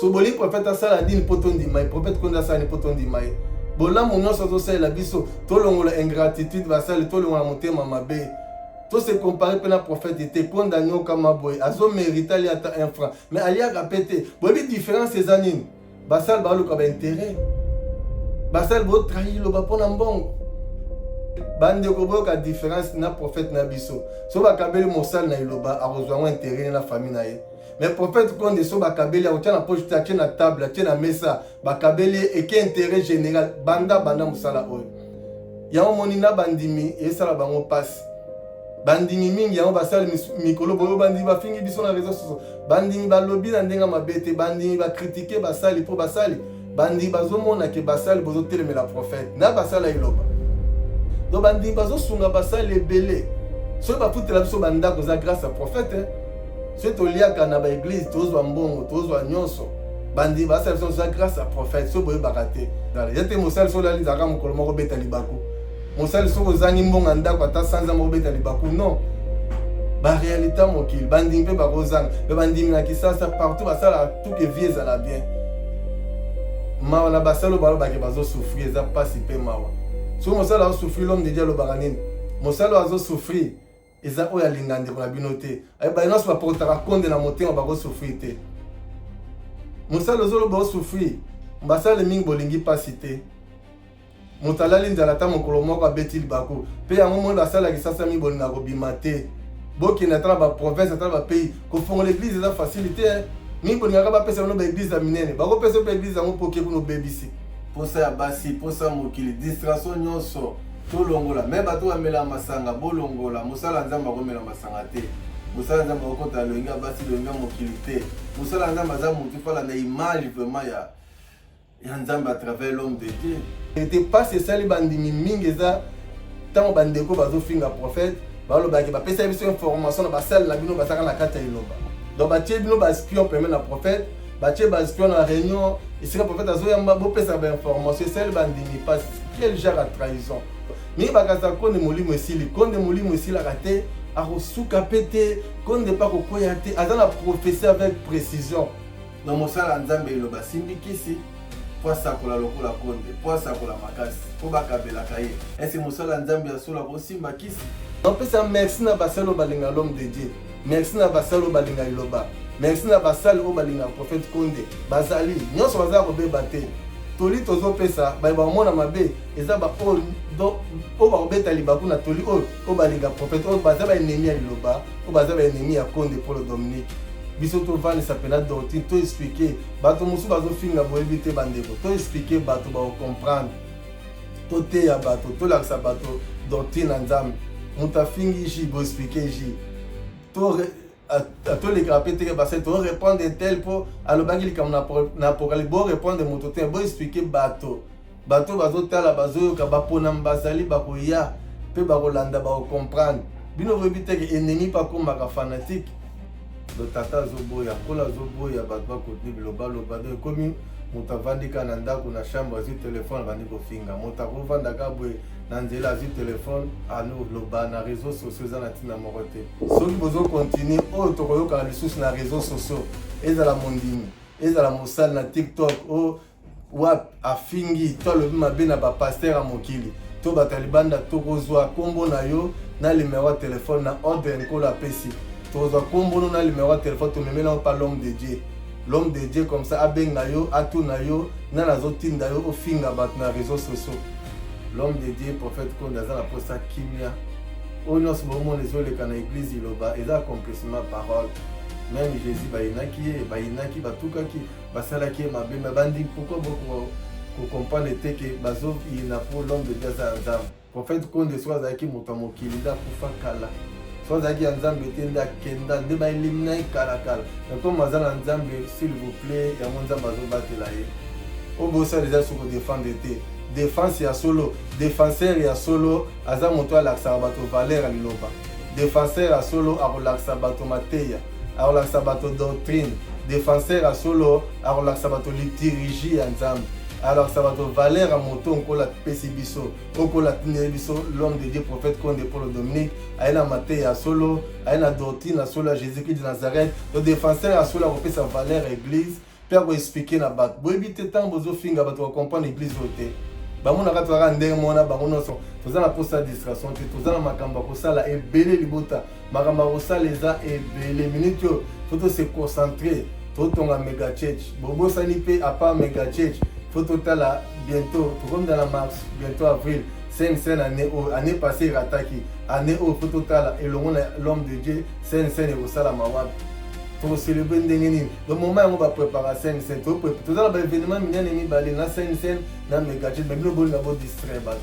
so boli prophète asala dini potondi mai prophète konda sala ni potondi mai bola monyo so sala la biso to longola ingratitude basali to longola motema mabe to se comparer pena prophète était condamné comme boy azo mériter ali ata un franc mais ali a répété bobi différence ces années basal ba lo ka ba intérêt basal bo trahir lo ba pona mbongo bande ko boka différence na prophète na biso so ba kabeli mosal na iloba a rejoindre intérêt na famille na ye mais prophète konde so ba kabeli a tena poche ta tena table tena mesa ba kabeli et qui intérêt général banda mosala oyo ya moni na bandimi et sala bango passe bandimi mingi yango basala mikolo boyo bandi ba fingi biso na réseaux sociaux bandimi ba lobby na ndenga mabete bandimi ba critiquer basali po basali bandi bazomona ke basali bozo telemela prophète na basala iloba donc bandi bazo sunga basali ebele so ba putela biso banda ko za grâce à prophète so to liaka na ba église tozwa mbongo tozwa nyonso bandi basali biso za grâce à prophète so boyo bakate dala yete mosali so la lizaka mokolo moko beta libaku mosali soko zangi mbonga ndako ata sanza moko beta libaku non ba réalité mokili bandi mpe bakozanga be bandi na kisasa partout basala tout que vie ezala bien mawa na basalo balo bake bazo souffrir eza pasi mpe mawa so mosala azo souffrir l'homme de Dieu alobaka nini mosala azo souffrir eza oyo alinga ndeko na bino te ayeba nyonso bapokotaka konde na motema bakosouffrir te mosala ozoloba osouffrir basala mingi bolingi pasi te moto alali nzala ata mokolo moko abeti libaku mpe yango moni basalaki sasa mingi bolinga kobima te bokende ata na baprovince ata na bapays kofongola église eza facilité mingi bolingaka bapesa bino baéglise ya minene bakopesa mpe église yango mpo oke kuno bebisi posa ya basi posa mokili distraction nyonso tolongola me bato bamela masanga bolongola mosala nzambe akomela masanga te mosala nzambe akokota loyenga basi loyenga mokili te mosala nzambe aza motu fala na image vraiment ya nzambe à travers l'homme de Dieu ete pasi esali bandimi mingi eza ntango bandeko bazofinga prophète balobaki bapesa biso information na basali na bino bazaka na kati ya iloba donc batie bino baspion peme na prophète batie baspion na réunion esika prophète azoyamba bopesa bainformation esali bandimi pasi quel genre ya trahison mingi bakaza konde molimo esilaka te akosuka mpe te konde mpa kokwea te aza na prophétie avec précision donc mosala nzambe iloba simbikisi po asakola lokola konde po asakola makasi po bakabelaka ye ese mosala nzambe asola kosimba kisi opesa merci na basali oyo balinga l'homme de Dieu merci na basali oyo balinga iloba merci na basali oyo balinga prophète konde bazali nyonso bazala kobeba te toli tozopesa bamona mabe eza baoyo bakobeta libaku na toli oyo balinga prophète oyo baza baennemi ya liloba oyo baza baennemi ya konde polo dominique biso tovandisa mpena doctrine to expliquer bato mosusu bazofinga boyebi te bandeko to expliquer bato baocomprendre toteya bato tolakisa bato doctrine na nzambe moto afingi ji boexplike ji tolekaka mpe teke basali torépondre tel mpo alobaki likambo na apocalypse borépondre moto te boexplike bato bazotala bazoyoka baponami bazali bakoya mpe bakolanda bakocomprendre bino boyebi teke ennemi mpe akomaka fanatique do tata azoboya kola azoboya bato bakotini bilobaloba do ekomi moto avandika na ndako na chambre azwi telefone abandi kofinga moto akovandaka boye na nzela azwi telefone aloba na réseau sociaux eza na ntina moko te soki bozokontinue oyo tokoyokaka lisusu na réseau sociaux ezala mondimi ezala mosali na tiktok o wap afingi to alobi mabe na bapaster ya mokili to bato ya libanda tokozwa nkombo na yo na numero ya telefone na ordre nkolo apesi tokozwa nkombo no na numero ya telefone tomemela mpa l'homme de Dieu l'homme de Dieu comme ça abenga yo atuna yo na nazotinda yo ofinga bato na réseaux sociaux l'homme de Dieu prophète konde aza na posa kimia oyo nyonso bomona ezoleka na église iloba eza accomplissement parole même Jésus bayinaki batukaki basalaki ye mabe me bandi pourquoi bokocomprendre te ke bazoyina mpo l'homme de Dieu aza ya nzambe prophète konde so azalaki moto ya mokili nde akufa kala so azalaki ya nzambe te nde akenda nde baelimina ye kalakala comme aza na nzambe s'il vous plaît yango nzambe azobatela ye oyo bosala eza soko défendre te défense ya solo défenseur ya solo aza moto alakisaka bato valeur ya liloba défenseur ya solo akolakisa bato mateya akolakisa bato doctrine défenseur ya solo akolakisa bato liturgie ya nzambe alakisa bato valeur ya moto nkola pesi biso okola tindeli biso l'homme de Dieu prophète konde polo dominique aye na mateya ya solo aye na doctrine ya solo ya Jésus-Christ de Nazareth le défenseur ya solo akopesa valeur ya église père ko expliquer na bato boyebi te ntango bozofinga bato comprendre église oyo te bango na kati kaka ndenge mona bango nyonso toza na posa distraction te toza na makambo ya kosala ebele libota makambo ya kosala eza ebele minute oyo fo tose concentre totonga mega church bobosani mpe apart mega church fo totala bientôt tokomida na mars bientôt avril scène année passée erataki année oyo fo totala elongo na l'homme de Dieu scène ekosalama wapi tocélébre ndenge nini le moment yango baprépara scène toza na baévénement minene mibale na scène na mega church mais bino bolinga bodistraire bato.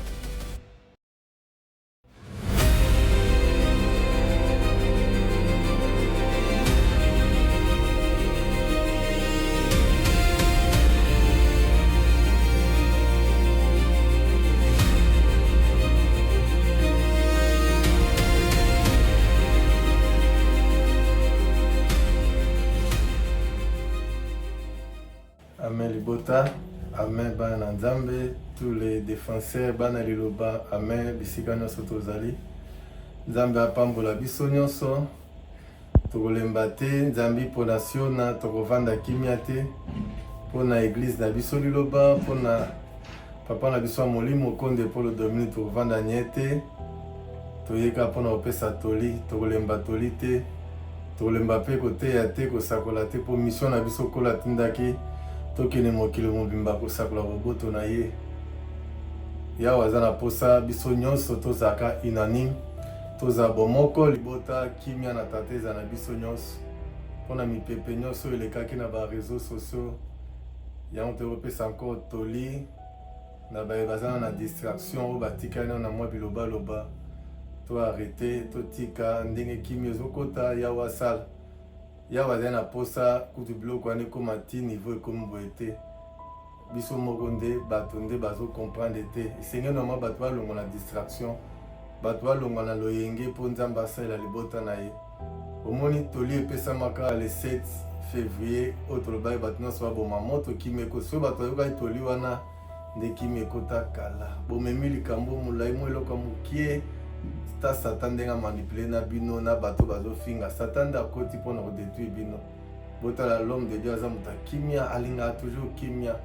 Amen libota, amen bana nzambe, tous les défenseurs bana liloba, amen bisika nyonso tozali. Nzambe apambola biso nyonso, tokolemba te, nzambe mpona siona, tokovanda kimia te, mpona église na biso liloba, mpona papa na biso ya molimo konde polo Dominique tokovanda nye te, toyeka mpona kopesa toli, tokolemba toli te, tokolemba pe koteya te, kosakola te, po mission na biso kola tindaki, tokene mokili mobimba kosakola boboto na ye yawe aza na posa biso nyonso tozalaka unanime tozala bomoko libota kimia na tata eza na biso nyonso mpona mipepe nyonso elekaki na bareseau sociaux yango tokopesa encore toli na baye bazala na distraction oyo batikali nao na mwa bilobaloba to arrete totika ndenge kimia ezokota yawe asala yawe azali na posa kutu biloko wana ekoma ti niveau ekomi boye te biso moko nde bato nde bazokomprendre te esengeli na mwa bato balongwa na distraction bato balongwa na loyenge mpo nzambe asalela libota na ye omoni toli epesamaka le 7 février oyo tolobaki bato nyonso baboma moto kimi ekota soki bato bayokaki toli wana nde kimi ekota kala bomemi likambo molai mo eloko mokie ta satan ndenge manipule na bino na bato bazofinga satan nde akoti mpona kodétruire bino botala l'homme de Dieu aza moto akimia alingaka toujours kimia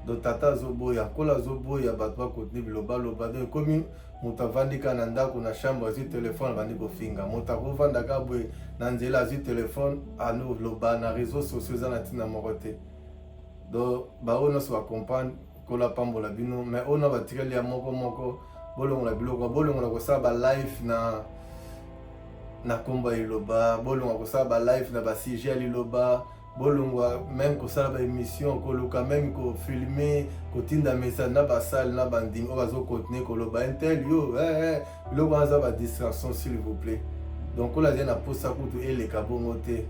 do tata azoboya nkolo azoboya bato bakontinue bilobaloba do ekomi moto avandika na ndako na chambre azwi telefone abandi kofinga moto akovandaka boye na nzela azwi telefone anoloba na réseau sociaux eza na ntina moko te do baoyo nyonso bacomprendre nkolo apambola bino mais oyo na batikali ya moko bolongola biloko bolongola kosala ba live na komba liloba bolongola kosala ba live na ba sujet ya liloba bolongwa même kosala ba émission koluka même ko filmer kotinda message na basale na banding oyo bazokontinue koloba intel yo biloko wana eza ba distraction s'il vous plaît donc oyo azali na posa kutu eleka bongo te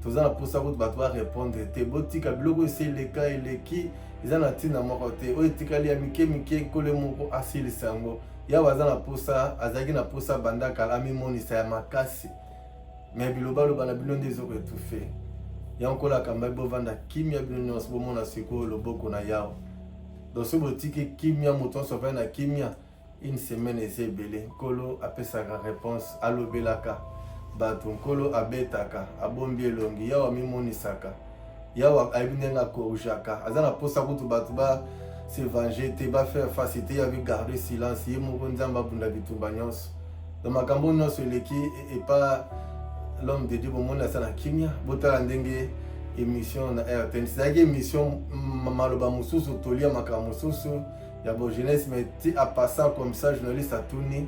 toza na posa kutu bato barépondre te botika biloko esi eleka eleki eza na ntina moko te oyo etikali ya mike nkolo moko asilisa yango yawe aza na posa azalaki na posa banda kala amimonisa ya makasi me bilobaloba na bino nde ezokoetufe yango nkolo akambaki bovanda kimia bino nyonso bomona sikoyo loboko na yawe donc soki botiki kimia moto nyonso avai na kimia une semaine eza ebele nkolo apesaka réponse alobelaka bato nkolo abetaka abombi elongi yawe amimonisaka yawe ayebi ndenge akorujaka aza na posa kutu bato basevange te bafaire face te yavi garder silence ye moko nzambe abunda bitumba nyonso donc makambo nyonso eleki epa l'homme de Dieu bomoni aza na kimia botala ndenge émission na RTN ezalaki émission maloba mosusu tolia makambo mosusu ya bojeunesse mais ti apassant comme ça journaliste atuni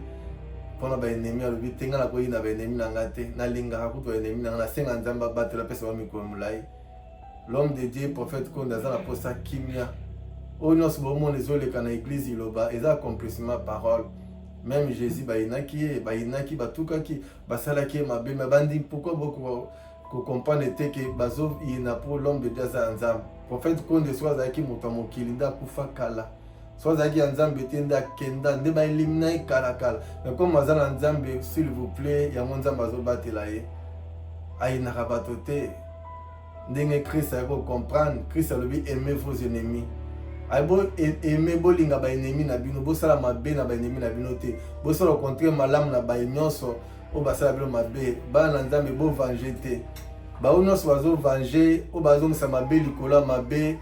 mpona baennemi alobi te nga nakoyi na baennemi na nga te nalingaka kutu baennemi na nga nasenga nzambe abatela apesa bamikolo molai l'homme de Dieu prophète konde aza na posa kimia oyo nyonso bomona ezoleka na église iloba eza accomplissement parole même Jésus bayinaki ye bayinaki batukaki basalaki ye mabe me bandi pourquoi boko kocomprendre te ke bazoyina mpo l'homme de Dieu aza ya nzambe prophète konde so azalaki moto ya mokili nde akufa kala so azalaki ya nzambe te nde akenda nde baelimina ye kalakala mais comme aza na nzambe s'il vous plaît yango nzambe azobatela ye ayinaka bato te ndenge Christ ayaki kocomprendre Christ alobi aimez vos ennemis ayebo aime bolinga baennemi na bino bosala mabe na baennemi na bino te bosala au contraire malamu na baye nyonso oyo basala bino mabe bana na nzambe bovange te bao nyonso bazovange oyo bazongisa mabe likolo ya mabe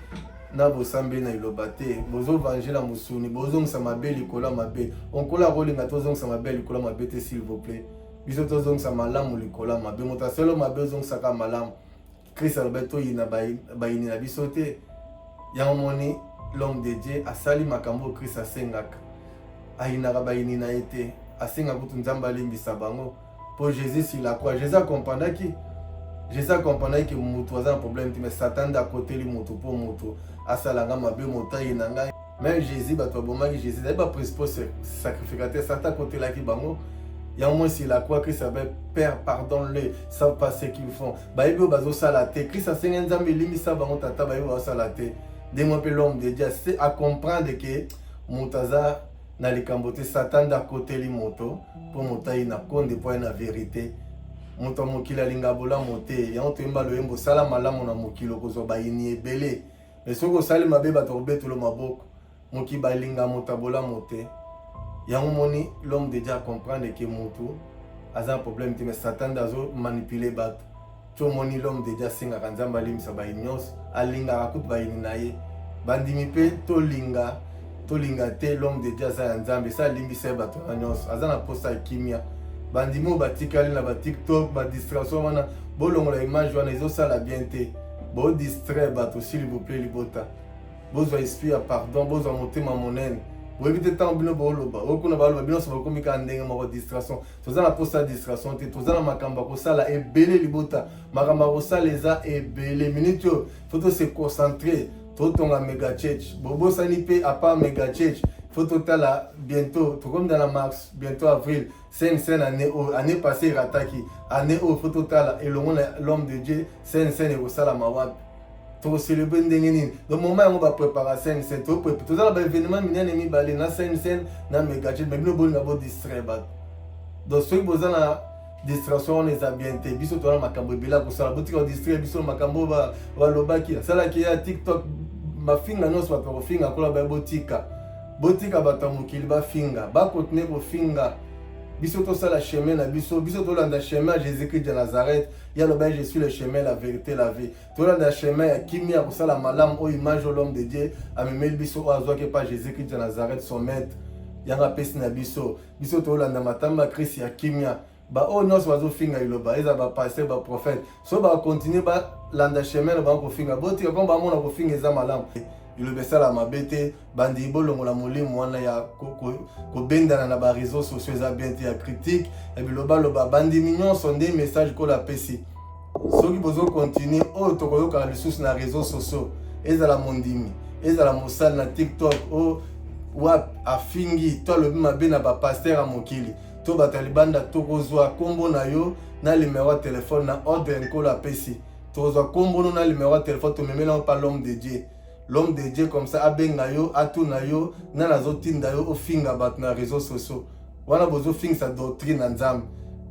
na bosambe na iloba te bozovange na mosuni bozongisa mabe likolo ya mabe onkola kolinga tozongisa mabe likolo ya mabe te s'il vous plaît biso tozongisa malamu likolo ya mabe moto aselo mabe ozongisaka malamu Christ alobi toyina bayini na biso te yango moni l'homme de Dieu asali makambo oyo Christ asengaka ayinaka bayini na ye te asengaka kutu nzambe alimbisa bango mpo Jésus sur la croix Jésus akompandaki ke moto aza na problème te mais Satan nde akoteli moto mpo moto asalanga mabe moto ayina ngai même Jésus bato babomaki Jésus ezali baprincipe sacrificateur Satan akotelaki bango yango moi sur la croix Christ avait Père pardonne-le savent pas ce qu'ils font bayebi oyo bazosala te Christ asengi nzambe elimbisa bango tata bayebi bazosala te nde moi mpe l'homme de Dieu a comprendre ke moto aza na likambo te Satan nde akoteli moto mpo moto ayina konde mpo aye na vérité moto ya mokili alinga bolamu te yango toyemba loyembo osala malamu na mokili okozwa bayini ebele mais soki osali mabe bato kobetelo maboko mokili balinga moto ya bolamu te yango moni l'homme de Dieu a comprendre ke moto aza na problème te mais Satan nde azomanipule bato tio moni l'homme de Dieu asengaka nzambe alimbisa bayini nyonso alingaka kutu bayini na ye bandimi mpe tolinga te l'homme de Dieu aza ya nzambe esa alimbisa ye bato na nyonso aza na posa ya kimia bandimi oyo batikali na batiktok badistraction wana bolongola image wana ezosala bien te bodistraire bato s'il vous plaît libota bozwa esprit ya pardon bozwa motema monene boyebi te ntango bino booloba okuna baloba bino nyonso bakomi kaka ndenge moko distraction toza na posa ya distraction te toza na makambo ya kosala ebele libota makambo ya kosala eza ebele minute oyo fo tose concentre totonga mega church bobosani mpe apart mega church faut totala bientôt comme dans la mars bientôt avril scène année passée rataki année au faut totala et l'homme de Dieu scène et osala mawapi to célébrer ndenge nini donc moment on va préparer scène to préparer tout ça ba événement minene mi balé na scène na mega church mais bino boli na bo distraire ba donc ceux qui bozana distraction on les a bien te biso to na makambo bila ko sala botika distraire biso makambo ba lobaki sala ki ya TikTok mafinga no so ba finga kola ba botika bato mokili bafinga bakontinue kofinga biso tosala chemin na biso tolanda chemin ya Jésus-Christ de Nazareth ya loba je suis le chemin la vérité la vie tolanda chemin ya kimia kosala malamu oyo image l'homme de Dieu amemeli biso oyo azwaki pa Jésus-Christ de Nazareth son maître yanga pesi na biso tolanda matamba Christ ya kimia oyo nyonso bazofinga iloba eza bapaster baprophète so bakontinue balanda chemin na bango kofinga botika kombo bamona kofinga eza malamu ilobesala mabe te bandi bolongola molimo wana ya kobendana na bareseau sociaux eza bien te ya critique ebilobaloba bandimi nyonso nde message kola apesi soki bozokontinue oyo tokoyokaka lisusu na réseau sociaux ezala mondimi ezala mosali na TikTok oyo wap afingi to alobi mabe na bapaster ya mokili to bato ya libanda tokozwa kombo na yo na numero ya telefone na ordre nkolo apesi tokozwa kombo no na numero ya telefone tomemela pa l'homme de Dieu l'homme de Dieu comme ça abenga yo atuna yo na nazotinda yo ofinga bato na réseaux sociaux wana bozofinga sa doctrine na nzambe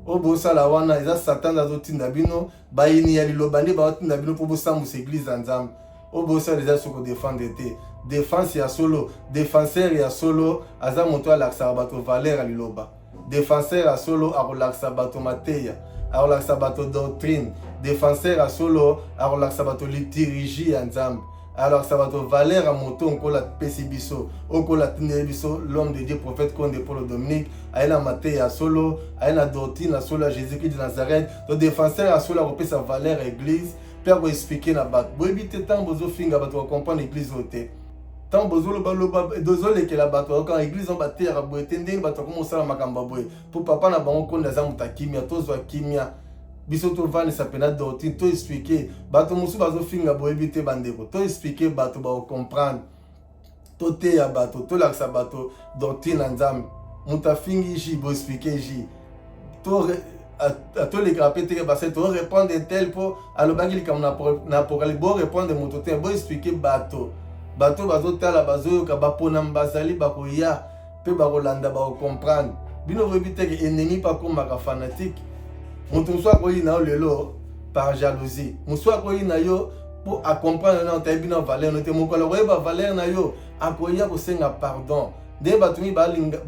o bosala wana eza Satan azotinda bino bayini ya liloba nde baotinda bino mpo bosambusa église ya nzambe o bosala eza soko défendre te défense ya solo défenseur ya solo aza moto alakisaka bato valeur ya liloba défenseur ya solo akolakisa bato mateya akolakisa bato doctrine défenseur ya solo akolakisa bato liturgie ya nzambe alors ça va te valeur à moto on la pesi biso on la tenir biso l'homme de Dieu prophète Konde Paul Dominique aina maté ya solo aina doctrine à solo Jésus-Christ de Nazareth to défenseur à solo repé sa valeur église père pour expliquer na bat bo éviter tant bozo finga ba to comprendre église oté tant bozo loba dozole que la bato quand église on baté ya bo etending ba to comme ça makamba boy pour papa na bango konde za mutakimia tozo kimia biso to vani sapena doctrine to expliquer bato musu bazofinga boyebi te bandeko to expliquer bato ba comprendre to te ya bato to lakisa bato doctrine na nzambe mutafingi ji bo expliquer ji to les grapper parce que to répondre tel po alobaki likam na pokali bo répondre moto te bo expliquer bato bazotala bazoyoka bapona mbazali bakoya pe bakolanda ba comprendre bino boyebi te que ennemi pas comme maka fanatique moto mosu akoyi na yo lelo par jalousie mosu akoyi na yo po acomprendre na otayebi na valeur no te mokolo koyeba valeur na yo akoya kosenga pardon nde bato mi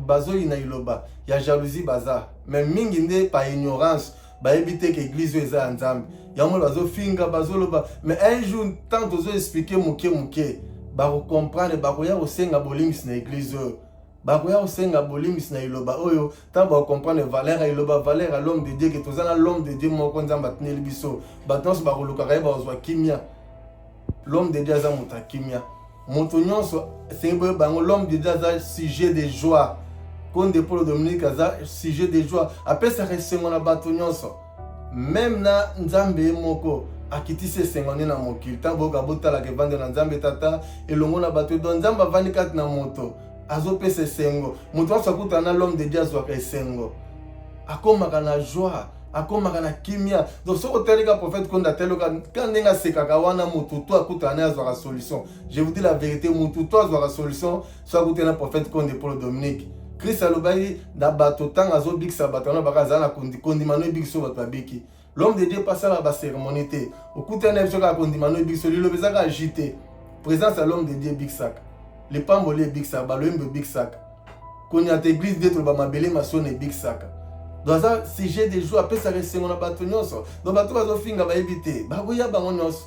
bazoyi na iloba ya jalousie baza mais mingi nde par ignorance bayebi te ke église oyo eza ya nzambe yango bazofinga bazoloba mais un jour tant tozoexplike moke bakocomprendre bakoya kosenga bolimbisi na église oyo bakoya kosenga bolimbisi na iloba oyo ntango bakocomprendre valeur ya iloba valeur ya l'homme de Dieu ke toza na l'homme de Dieu moko nzambe atineli biso bato nyonso bakolukaka ye bakozwa kimia l'homme de Dieu aza moto ya kimia moto nyonso esengi boye bango l'homme de Dieu aza sujet de joie konde Paul Dominique aza sujet de joie apesaka esengo na bato nyonso même na nzambe moko akitisi esengo nde na mokili ntango boyoka botalaka evande na nzambe tata elongo na bato don nzambe avandi kati na moto azopesa esengo moto nyonso akutana na l'homme de Dieu azwaka esengo akomaka na joie akomaka na kimia donc soki otalika prophète konda teloka ka ndenge asekaka wana motu to akutana naye azwaka solution je vous dis la vérité motu to azwaka solution so akutana na prophète konde Paul Dominique Christ alobaki na bato ntango azobikisa bato wana baka aza na kondimano ebikiso bato babiki l'homme de Dieu pasala bacérémonie te okutana na biso kaka kondimano ebikiso liloba ezaka agité présence ya l'homme de Dieu ebikisaka lipamboli ebikisaka baloyembo ebikisaka koniata église de toloba mabele masoni ebikisaka donc aza sujet de joie apesaka esengo na bato nyonso donc bato bazofinga bayebi te bakoya bango nyonso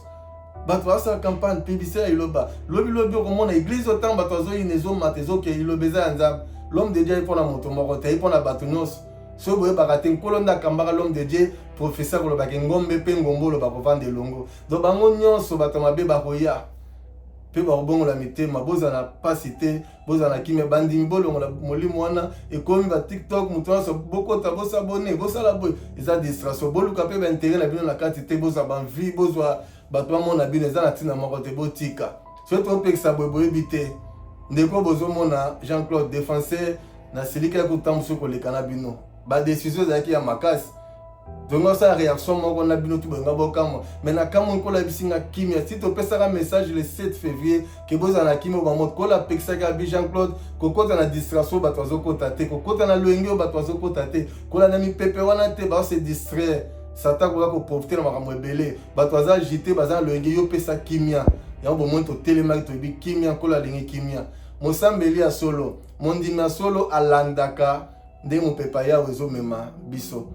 bato basala campagne publicité ya iloba lobi okomona église otango bato azoyina ezomata ezoke iloba eza ya nzambe l'homme de Dieu ayi mpona moto moko te ayi mpona bato nyonso soki boyebaka te nkolo nde akambaka l'homme de Dieu professeur kolobaki ngombe mpe ngombo bakovanda elongo donc bango nyonso bato mabe bakoya mpe bakobongola mitema bozala na pasi te bozala na kimia bandimi bolongola molimo wana ekomi batiktok moto nyonso bokota bosabone bosala boye eza distraction boluka mpe baintere na bino na kati te bozwa banvie bozwa bato bamona bino eza na ntina moko te botika soki topekisa boye boyebi te ndeko bozomona Jean-Claude défenseur na silika ya kotambusa koleka na bino badesizio ezalaki ya makasi zongo sa réaction moko na bino tu benga bokamwa mais na kamwa nkola bisinga kimia si topesaka message le 7 février ke bozala na kimia bamo kola pekisaka bi Jean-Claude kokota na distraction bato azokota te kokota na loenge bato azokota te kola na mipepe wana te ba se distraire satan kola ko profiter na makambo ebele bato aza agité baza loenge yo pesa kimia yango bomoni totelemaki toyebi kimia kola alingi kimia mosambeli ya solo mondimi ya solo alandaka nde mopepa yawe ezomema biso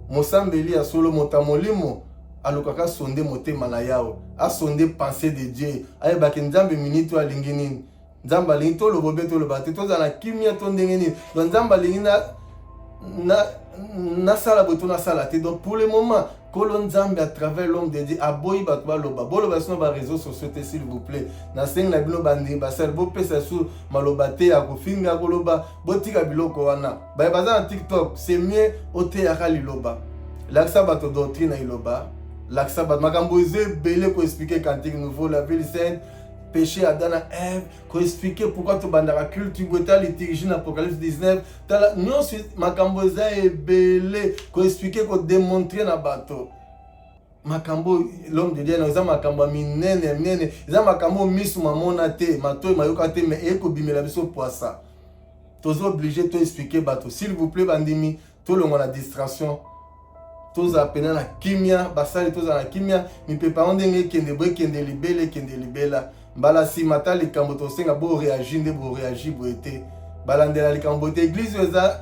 mosambeli ya solo mota molimo alukaka sonde motema na yawe asonde pensée de Dieu ayebaki nzambe minute alingi nini nzambe alingi toloba be toloba te tozala na kimia to ndenge nini donc nzambe alingi nasala boye to nasala te donc pour le moment kolo nzambe à travers l'homme de Dieu aboyi bato baloba boloba sino ba réseaux sociaux te s'il vous plaît nasengi na bino bandimi basala bopesa su maloba te ya kofinga koloba botika biloko wana baye baza na TikTok c'est mieux oteyaka liloba lakisa bato doctrine na iloba lakisa bato makambo eza ebele koexplike cantique nouveau la ville sainte péché Adam et Ève, qu'on expliquer pourquoi tu bandes la culture, tu as liturgie dans Apocalypse 19, tu as nous makambo za ebele, qu'on expliquer qu'on démontrer na bateau. Makambo l'homme de Dieu nous a makambo minene, za makambo misu mamona te, mato mayoka te mais eko bimela biso poisa. Tous obligé to expliquer bateau. S'il vous plaît bandimi, tout le monde la distraction. Tous appelés na kimia, basali tous na kimia, mi préparons ndenge kende boy kende libela. Mbala si mata likambo tosenga bo réagir nde bo réagir bo été balandela likambo te église eza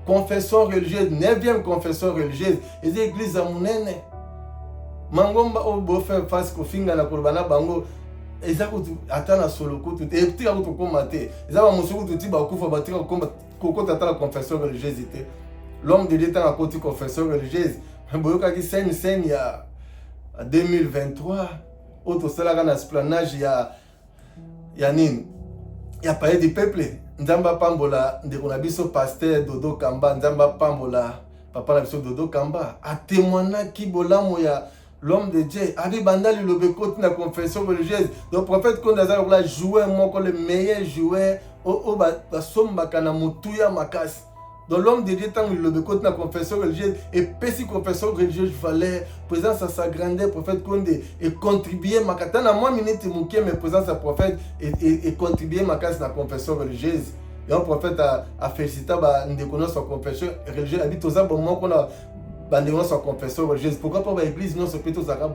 confession religieuse 9e confession religieuse eza église ya munene mangomba o bo faire face ko finga na kolbana bango eza kutu atana solo kutu te tika kutu koma te eza ba musuku tuti ba kufa ba tika koma kokota ta la confession religieuse te l'homme de Dieu ta koti confession religieuse boyoka ki scène ya 2023 auto salaka na esplanage ya nini ya palais du peuple nzamba pambola ndeko na biso pasteur Dodo Kamba nzamba pambola papa na biso Dodo Kamba a témoigné ki bolamo ya l'homme de Dieu abi bandali lobekoti na confession religieuse donc prophète Kondaza la joueur moko le meilleur joueur o ba sombaka na mutuya makasi. Donc l'homme de Dieu, tant qu'il le côté la confession religieuse, et pesi confession religieuse valeur, présence à sa grandeur, prophète Condé, et contribuer ma katana, na moi minute mouké, mais présence à prophète, et contribuer ma casse la confession religieuse. Et un prophète a félicité, nous déconnons sa confession religieuse, habite aux abonnements qu'on a, nous sa confession religieuse. Pourquoi pas l'église, non, c'est plutôt aux arabes,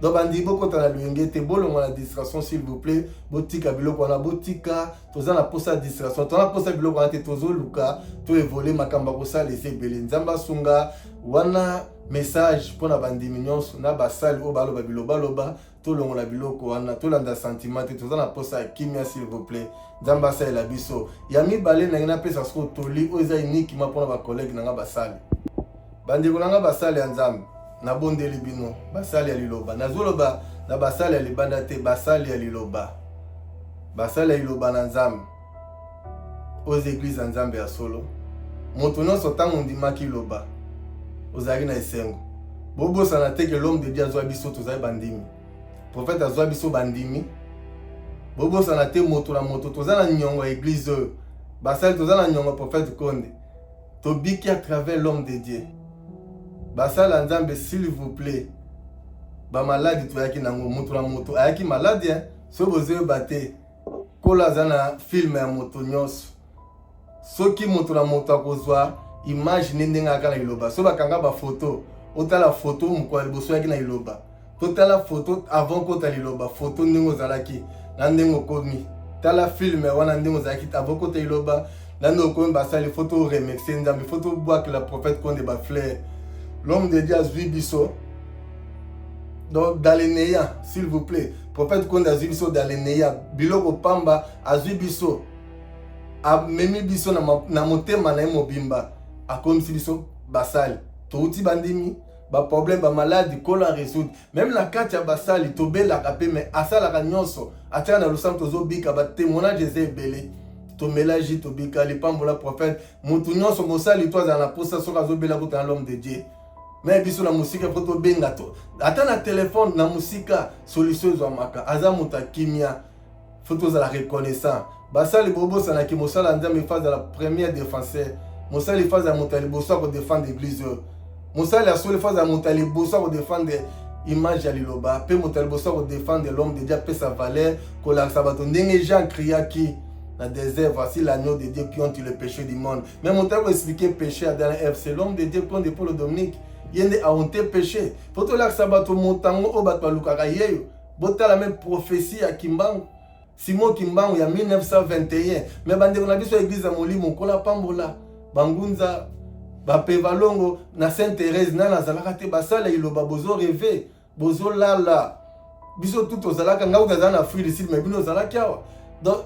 donc bandi bokota na luyenge te bolongo na distraction s'il vous plaît botika biloko wana botika toza na posa distraction tona posa biloko wana te tozoluka to evole makambo kosala ese ebele nzambe asunga wana message mpona bandimi nyonso na basali oyo baloba bilobaloba tolongola biloko wana tolanda sentiment te toza na posa ya kimia s'il vous plaît nzambe asalela biso ya mibale na ngai napesa siko toli oyo eza unikima mpona bakolege na nga basali bandeko na nga basali ya nzambe nabondeli bino basali ya liloba nazoloba na basali ya libanda te basali ya liloba na nzambe oyo eglize ya nzambe ya solo moto nyonso ntango ondimaki liloba ozalaki na esengo bobosana te ke l'homme de Dieu azwa biso tozali bandimi prophète azwa biso bandimi bobosana te moto na moto toza na nyongo ya eglize oyo basali toza na nyongo prophète Konde tobiki à travers l'homme de Dieu basali ya nzambe s'il vous plaît bamaladi toyaki nango moto na moto ayaki maladi soki bozoyeba te kola aza na filme ya moto nyonso soki moto na moto akozwa image ndenge aka na liloba so bakanga bafoto otala foto mokolo liboso yaki na liloba totala foto avant kota liloba foto ndenge ozalaki na ndenge okomi tala filme wana ndenge ozalaki avant kota liloba na ndenge okomi basali foto remercier nzambe foto bwaki la prophète Konde bafleur l'homme de Dieu azwi biso donc dans les néants s'il vous plaît prophète Konde azwi biso dans les néants biloko pamba azwi biso amemi biso na motema na ye mobimba akomisi biso basali touti bandimi baproblème bamaladi kola résoudre même na kati ya basali tobelaka mpe me asalaka nyonso atiaka na losambo tozobika batémoignage eza ebele tomelaji tobika lipambola prophète motu nyonso mosali to azala na posa soki azobela kota na l'homme de Dieu me biso na musika po tobenga to ata na telefone na musika solution ezwamaka aza moto akimia fo tozala reconnaissant basali bobosanaki mosala nzambe phase ya la première défenseur mosali phase ya moto ya liboso akodéfendre église oyo mosali asoli phase ya moto ya liboso akodéfendre image ya liloba mpe moto ya liboso akodéfendre l'homme de Dieu apesa valeur kolakisa bato ndenge Jean criaki na désert voici l'agneau de Dieu qui ôte le péché du monde mais moto akoexplike péché ya dans Ève c'est l'homme de Dieu Konde Paul Dominique ye nde ahonte péché po tolakisa bato motango oyo bato balukaka yeyo botala même prophétie ya kimbangu Simon Kimbangu ya 1921 mais bandeko na biso église ya molimo kola pambola bangunza bapevalongo na Sainte Thérèse na nazalaka te basala iloba bozo rêver bozo lala biso tout ozalaka ngau kazana na Afrique du Sud mais bino ozalaki awa donc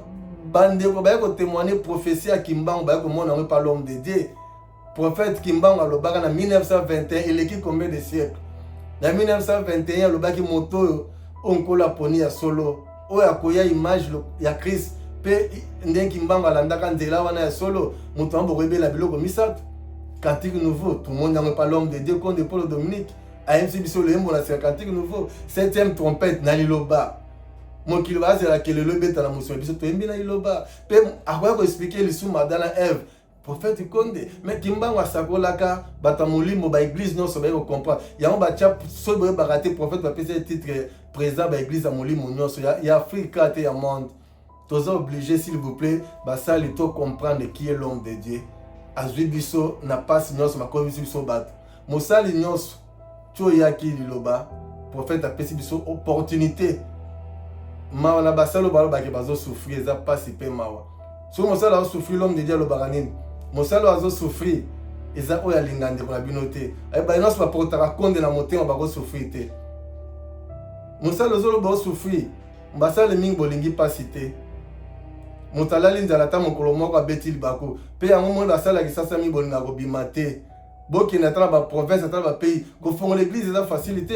bandeko baye ko témoigner prophétie ya Kimbangu baye ko mona par l'homme de Dieu prophète Kimbangu alobaka na 1921 eleki combien de siècles na 1921 alobaki moto onkola poni ya solo oyo akoya image ya Christ pe ndenge Kimbangu alandaka nzela wana ya solo moto ambokoyebela biloko misato cantique nouveau tout le monde n'en pas l'homme de Dieu Konde Paul Dominique ayemisi biso loyembo na sika cantique nouveau 7e trompette na liloba mokili bazela kelelo ebeta na mosolo biso toyembi na liloba pe akoya koexplike lisumu madala Ève prophète Konde mais Kimbangu asakolaka bata molimo ba église nyonso baye comprendre yango batia so boyebaka te prophète bapesa titre président ba église ya molimo nyonso ya Afrika te ya monde toza obligé s'il vous plaît basali to comprendre qui est l'homme de Dieu azwi biso na pasi nyonso bakomisi biso bato mosali nyonso tio yaki liloba prophète apesi biso opportunité mawa na basalo balobaki bazosouffrir eza pasi mpe mawa soki mosala azosouffrir l'homme de Dieu alobaka nini mosala azosouffrir eza oyo alinga ndeko na bino te baye nyonso baportaka konde na motema bakosouffrir te mosala ozoloba osouffrir basale mingi bolingi pasi te moto alali nzala ata mokolo moko abeti libako mpe yango moni basalaki sasa mingi bolinga kobima te bokende ata na baprovince ata na bapays kofongola église eza facile te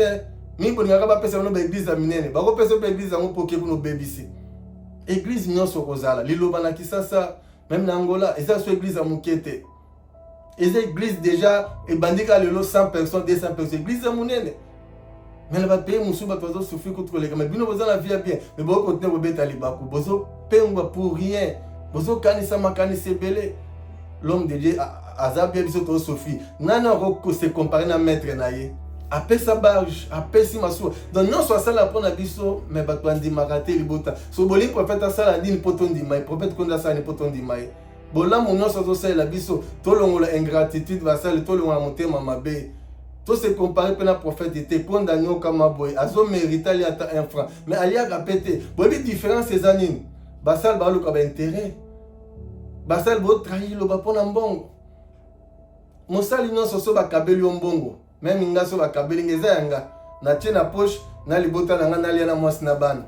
mingi bolingaka bapesa bino baeglise ya minene bakopesa mpe église yango mpo oke kuna obebisi église nyonso kozala liloba na Kisasa même na Angola eza so église ya moke te eza église déjà ebandika lelo 100 personnes 200 personnes église ya monene mais na bapays mosusu bato bazosouffrir kutu koleka mais bino boza na vie ya bien mais bokokontinue kobeta libaku bozopengwa pour rien bozokanisa makanisi ebele l'homme de Dieu aza bien biso tozosouffrir nani akose compare na maître na ye apesa barge apesi masuwa donc nyonso asala mpona biso mais bato bandimaka te libota so bolingi prophète asala nini mpo tondima ye prophète Konde asala nini mpo tondima ye bolamu nyonso azosalela biso tolongola ingratitude basali tolongola motema mabe Tout se comparer à la prophète était pour Daniel Kamaboy, azo mérita li ata 1 franc. Mais alia répété, bon différence ces années. Basal ba lu ka ba intérêt. Basal bo trahir lo ba pona mbongo. Mosali non so ba kabeli mbongo. Même nga so ba kabeli ngeza yanga. Na tena poche na libota na nga na lia na mwasi na bana.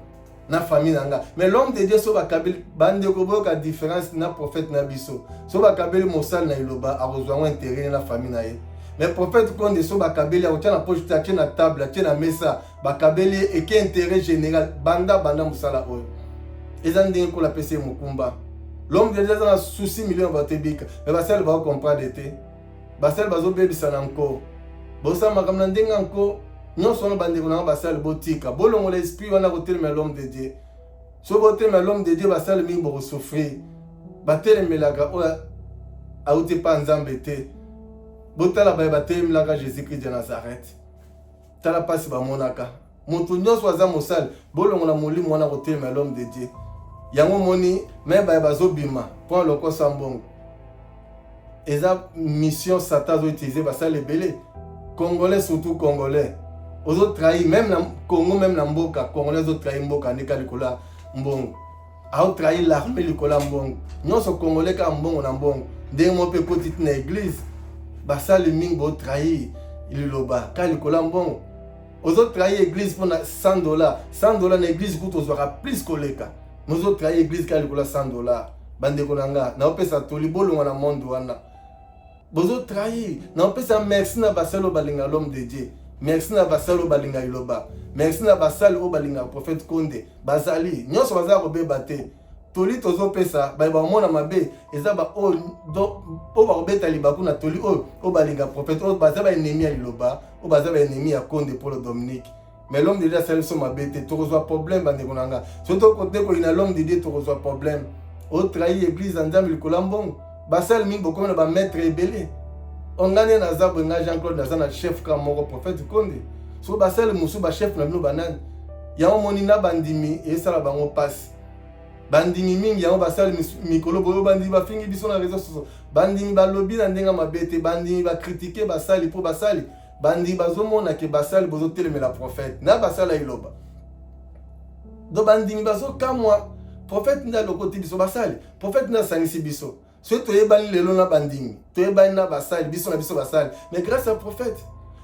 Na famille nanga. Mais l'homme de Dieu so ba kabeli bande ko boka différence na prophète na biso. So ba kabeli mosali na iloba a rejoindre intérêt na famille na ye. Mais prophète quand de so ba kabeli a tena poche ta tena table, tena mesa, ba kabeli et qui intérêt général banda mosala oyo. Ezandé ko la PC mukumba. L'homme de Dieu a un souci million va te bika. Mais basel va comprendre été. Basel bazo bebisa na encore. Bosa makamna ndenga encore. Non seulement bande ko na basel botika. Bolongo l'esprit wana ko telema l'homme de Dieu. So botelema l'homme de Dieu basel mi bo souffrir. Batelemelaga o a uti pa nzambe te. Botala ba batelemelaga Jésus-Christ de Nazareth. Tala pasi ba monaka. Moto nyonso aza mosal bolongo na molimo wana ko telema l'homme de Dieu. Yango moni mais ba bazobima pour le ko sambongo. Eza mission Satan zo utiliser basel lebele. Congolais surtout congolais. Aux autres trahis, même dans Congo, même dans Mboka, Congolais ont trahi Mboka, Nika Likola Mbongo. A trahi l'armée Likola Mbongo. Nous sommes Congolais qui Mbongo na Mbongo. Dès mon peu petite na église, basa le ming bo trahi Liloba, ka Likola Mbongo. Aux autres trahi église pour $100. $100 na église pour tous aura plus koleka. Nous autres trahi église ka Likola $100. Bande konanga, na opesa tolibolo na monde wana. Bozo trahi, na opesa merci na basalo balinga l'homme de Dieu. Merci na basalo balinga iloba. Merci na basalo balinga prophète Konde. Bazali, nyonso bazala kobeba te. Toli tozo pesa, ba mona mabe, eza ba o ba obeta libaku na toli o balinga prophète o bazaba ennemi ya iloba, o bazaba ennemi ya Konde pour le Dominique. Mais l'homme de Dieu sali so mabe te, to reçoit problème bande konanga. Surtout côté ko ina l'homme de Dieu to reçoit problème. O trahi église Nzambe Likolambong. Basal mi boko na ba maître ebele. On gagne na zabu na Jean-Claude Nazana chef comme mon prophète Konde. So basal musu ba chef na bino banan. Ya moni na bandimi et ça la bango passe. Bandimi mingi ya basal mikolo boyo bandi ba fingi biso na réseaux sociaux. Bandimi ba lobby na ndenga mabete, bandimi ba critiquer basali pour basali. Bandi bazomona ke basali bozo teleme la prophète. Na basala iloba. Do bandimi bazo kamwa prophète nda lokoti biso basali. Prophète na sangisi biso. Soit tu es banni le long na banding, tu es banni na basal, biso na biso basal. Mais grâce à prophète.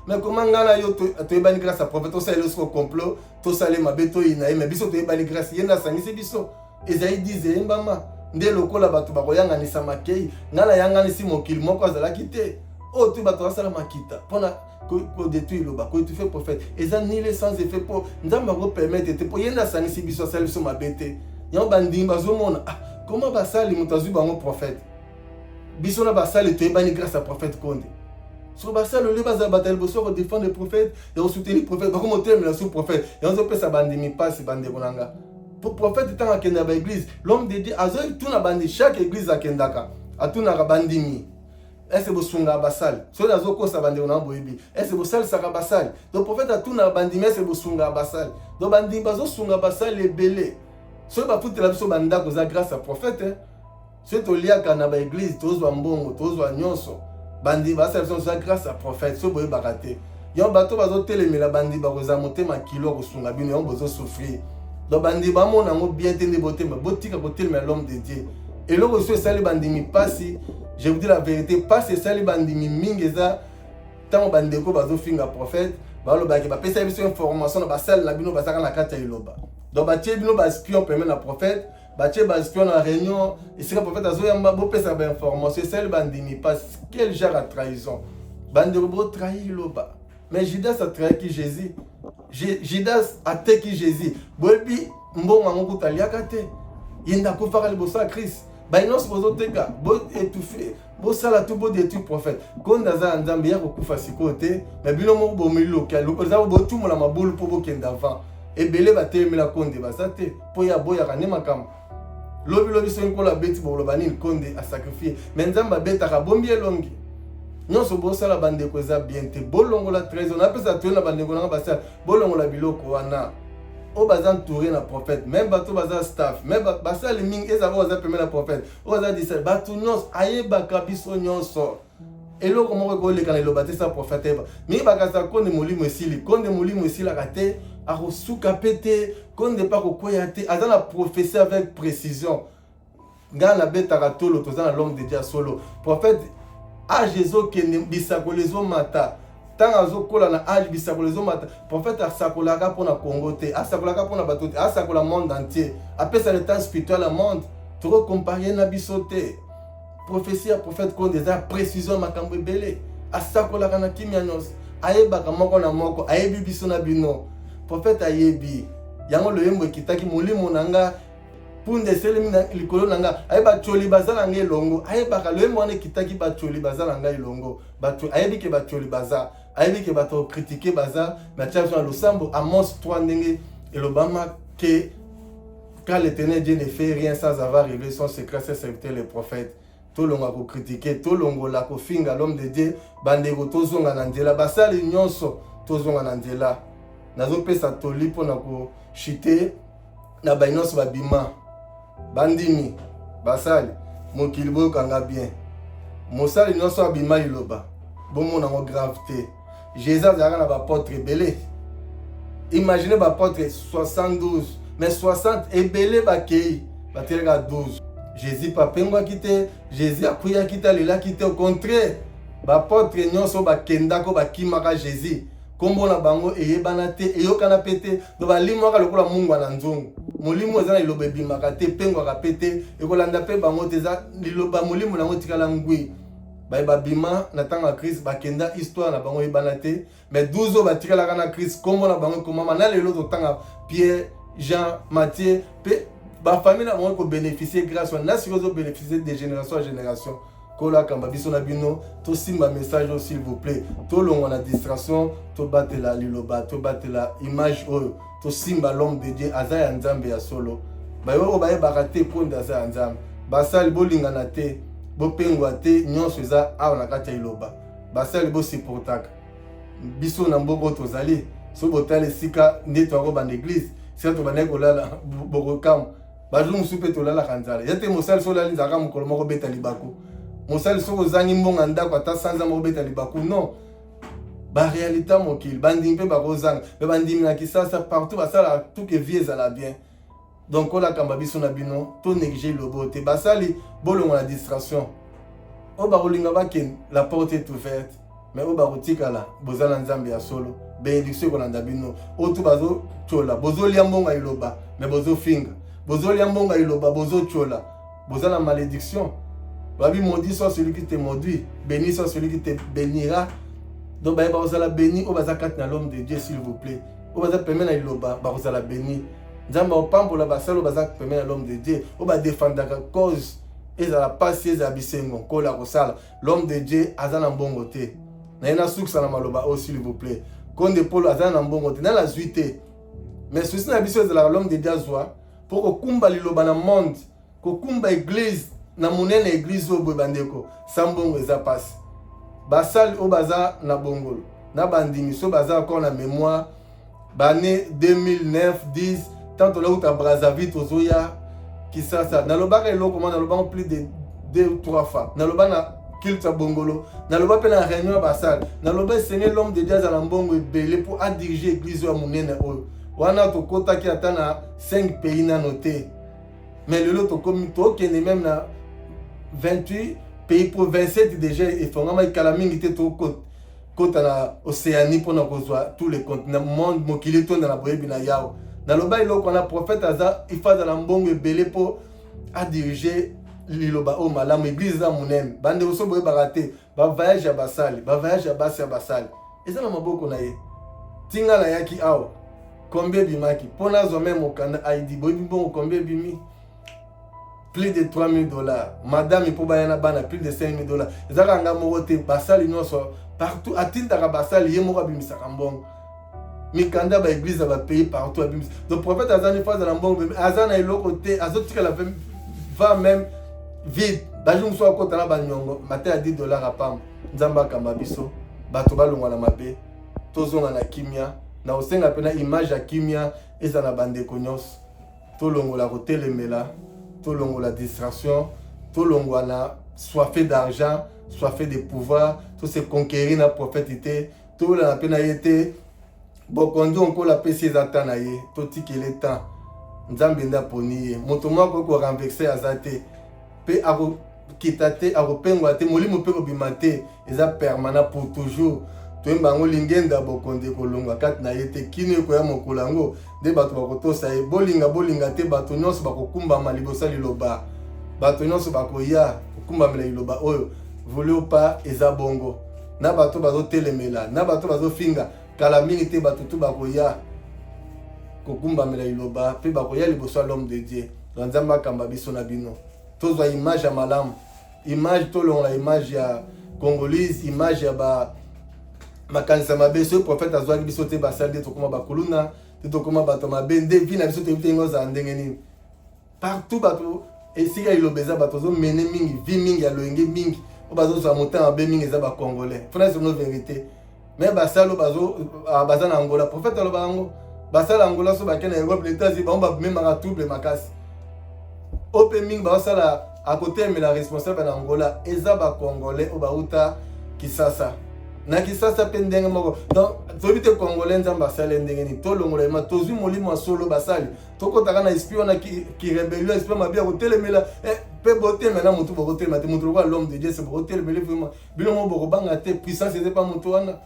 Mais comment ngana yo tu es banni grâce à prophète, tu sais le complot, tu sais ma beto ina, mais biso tu es banni grâce yena sangisi biso. Ezaïe disait mbama, nde lokola batu bakoyanga ni samakei, ngana yanga ni si mokili moko azala kite. Oh tu bato asala makita. Pona ko détruire loba, ko tu fais prophète. Eza ni le sans effet pour ndamba ko permettre te pour yena sangisi biso sala biso mabete. Yon banding bazomona. Comment basali mutazu bango prophète? Bisona basali te bani grâce à prophète Konde. Sur basali le baza bataille bosso pour défendre les prophètes et on soutenir les prophètes. Par contre terme la sous prophète et on peut ça bandi mi passe bande bonanga. Pour prophète tant à kenda ba église, l'homme de Dieu azoy tout na bandi chaque église à kendaka. A tout na bandi mi. Est-ce que bosunga basali? So na zoko sa bande ona boyebi. Est-ce que bosal saka basali? Donc prophète a tout na bandi mais c'est bosunga basali. Donc bandi bazo sunga basali les belé. So ba futi la biso banda ko za grâce à prophète. C'est au lieu qu'à na ba église tozwa mbongo tozwa nyonso bandi ba salvation ça grâce à prophète so boye baraté yon bato bazo telemela bandi ba koza motema kilo ko sunga bino yon bozo souffrir do bandi ba mona ngo bien tende botema botika ko telemela l'homme de Dieu et le reçu sali bandi mi passi je vous dis la vérité passi sali bandi mi mingeza tant bandi ko bazo finga prophète ba lo ba ke ba pesa biso information na ba sali la bino ba saka na kata iloba do ba tie bino ba espion permet na prophète. Bache bastion en réunion, et c'est le prophète Azoyamba, beau pèse à information, c'est le bandimi, parce quel genre de trahison. Bandebo trahit l'oba. Mais Judas a trahi qui Jésus. Judas a trahi qui Jésus. Boebi, mbon mango taliakate. Yenda koufara le bossa Christ. Bainos bozo teka, bo étouffé, bo sala tout bo détruit prophète. Quand Naza Nzambe ya kokufa sikote, mais bino mo bo milo, ka lokoza bo tout mo la mabulu po bo kenda avant. Et belé ba telemela konde basate, po ya boya kane makam. Lobi so nkola beti bo lobani Konde a sacrifier mais nzamba beta ka bombi elongi nyonso bo sala bande ko za bien te bolongo la trésor na pesa to na bande ko na basa bolongo la biloko wana o bazan touré na prophète même bato baza staff même basa le ming eza ko za permet na prophète o za disa bato nyonso ayeba ka biso nyonso eloko moko koleka na eloba te sa prophète eba mi bakasa konde molimo esili konde molimo esilaka te akosuka pe te konde pa kokwea te aza na prophétie avec précision nga na betaka tolo toza na l'homme de Dieu solo prophète age ezokende bisakolo ezomata ntango azokola na age bisakolo ezomata prophète asakolaka mpona Congo te asakolaka mpona bato te asakola monde entier apesa l'état spirituel à monde tokokompare na biso te prophétie ya prophète konde eza précision makambo ebele asakolaka na kimia nyonso ayebaka moko na moko ayebi biso na bino prophète ayebi yango loyembo ekitaki molimo na nga punde eselemi na likolo na nga ayeba tsholi baza na nga elongo ayebaka loyembo wana ekitaki batsholi baza na nga elongo ayebi ke batsholi baza ayebi ke bato kritike baza na tia biso na losambo Amos 3 ndenge elobama ke quand l'Éternel Dieu ne fait rien sans avoir révélé son secret ses serviteurs les prophètes tolonga ko critiquer tolongola ko finga l'homme de Dieu bandeko tozonga na nzela basali nyonso tozonga na nzela nazopesa toli mpona ko chite na bainonso babima bandimi basali mokili boyokanga bien mosali nyonso abima liloba bomona ngo grave te Jésus azalaka na bapotre ebele imaginez bapotre 72 mais 60 ebele bakei bateleka 12 Jésus papengwaki te Jésus akweyaki te alelaki te au contraire bapotre nyonso bakendako bakimaka Jésus kombo na bango eyebana te eyokana pe te do balimwaka lokola mungwa na nzongo molimo eza na liloba ebimaka te pengwaka pe te ekolanda pe bango te eza liloba molimo nango etikala ngwi babima na ntango ya Christ bakenda histoire na bango eyebana te mais 12 oyo batikalaka na Christ kombo na bango ekomama na lelo totanga Pierre Jean Matthieu pe bafamille na bango ekobénéficie grâce wana na sikoyo ozobénéficie de génération à génération kolakamba biso na bino tosimba message oyo s'il vous plaît tolongwa na distraction tobatela liloba tobatela image oyo tosimba l'homme de Dieu aza ya nzambe ya solo bayo bayebaka te konde aza ya nzambe basali bolingana te bopengwa te nyonso eza awa na kati ya liloba basali bosupportaka biso na mboka tozali so botala esika nde tokobanda église sika tobandaki kolala bokokama bajour mosusu mpe tolalaka nzala ya te mosali so olali nzalaka mokolo moko beta libaku mosali soko ozangi mbonga ndako ata sanza moko beta libaku non baréalité mokili bandimi mpe bakozanga me bandimi na kisasa partout basalaka tout que vie ezala bien donc olakamba biso na bino to néglige liloba te basali bolongo na distraction oyo bakolinga bakende la porte est ouverte mais oyo bakotikala boza na nzambe ya solo bénédiction ekolanda bino oyo to bazotyola bozolia mbongo ya liloba mais bozofinga bozolia mbongo ya liloba bozotyola boza na malédiction babi maudit soit celui qui te maudit béni soit celui qui te bénira donc bayeba kozala béni oyo baza kati na l'homme de Dieu s'il vous plaît oyo baza peme na liloba bakozala béni nzambe opambola basali oyo baza peme na l'homme de Dieu oyo badefendaka cause ezala pasi ezala bisengo kola kosala l'homme de Dieu aza na mbongo te na ye nasukisa na maloba oyo s'il vous plaît konde polo aza na mbongo te na nazwi te mais souci na biso ezalaka l'homme de Dieu azwa mpo kokumba liloba na monde kokumba église na monene église oyo boye bandeko sa mbongo eza pasi basali oyo baza na bongolo na bandimi so baza encore na mémoire bane 2009 10 tant tolauta Brazzaville tozoya Kisasa nalobaka eloko mona nalobaka plus de 2 ou 3 fois naloba na culte ya bongolo naloba pe na réunion ya basali naloba esenge l'homme de Dieu azala mbongo ebele mpo adirige église oyo ya monene oyo wana tokotaki ata na 5 pays nano te mais lelo tokomi tokende même na 28 pays pour 27 déjà efongama ekala mingi te tokota na Océanie mpona kozwa tous les continents monde mokili tonda na boyebi na yawo naloba eloko wana prophète aza ifa azala mbongo ebele mpo adirige liloba oyo malamu église eza monene bandeko so boyebaka te bavoyage ya basali bavoyage ya basi ya basali eza na maboko na ye ntinga nayaki awa combien ebimaki mpo nazwa meme mokanda aidi boyebi mbongo combien ebimi plus de 3000 $. Madame pour bayana bana plus de 5000 $. Ezaka nga moko te basali nyonso partout atindaka basali ye moko abimisaka mbongo. Mikanda ba église ba pays partout abimisa. Donc prophète azani phase na mbongo azana eloko te azotika la va même vide. Bajum so akota na banyongo mate ya 10 $ apam. Nzamba kamba biso bato balongwa na mabe. Tozonga na kimia na osenga pena image ya kimia eza na bandeko nyonso. Tolongola kotelemela tolongo la distraction tolongo na soifé d'argent, soifé de pouvoir, tout se conquérir na prophète, tout la peine a été, bon, quand on encore la PC d'atteindre, tout ce qu'il est temps, Nzambe nda poni, motomo ko renverser azate, pe aro kitate, aro pengo ate, molimo pe obimate, eza permanent pour toujours. Bango lingenda bokonde kolonga kat na yete kine ko ya mokolango de bato bakotosa e bolinga te bato nyonso bakokumba malibosa liloba bato nyonso bakoya kumba mela liloba oyo voulez pas eza bongo na bato bazo telemela na bato bazo finga kala mingi te bato tu bakoya kokumba mela liloba pe bakoya liboso l'homme de Dieu nzamba kamba biso na bino tozwa image ya malamu image tolonga image ya congolaise image ya ba makanisa mabe so prophète azwaki biso te basali te tokoma bakuluna te tokoma bato mabe nde vi na biso te yutengo za ndenge nini partout bato esika ilobeza bato zo mene mingi vi mingi ya loyenge mingi o bazo za motan mabe mingi eza ba congolais fona c'est une vérité mais basalo bazo bazana Angola prophète aloba yango basala Angola so bakena Europe l'état zi ba memanga trouble makasi ope mingi basala à côté mais la responsable na Angola eza ba congolais o bauta Kisasa na Kisasa pe ndenge moko donc tobite congolais nzamba sala ndenge ni tolongola ma tozwi molimo solo basali tokotaka na esprit wana ki rébellion esprit mabia kotelemela pe bote maintenant mutu bokotelema te mutu kwa l'homme de Dieu c'est bokotelemela vraiment bino mo bokobanga te puissance c'est pas mutu wana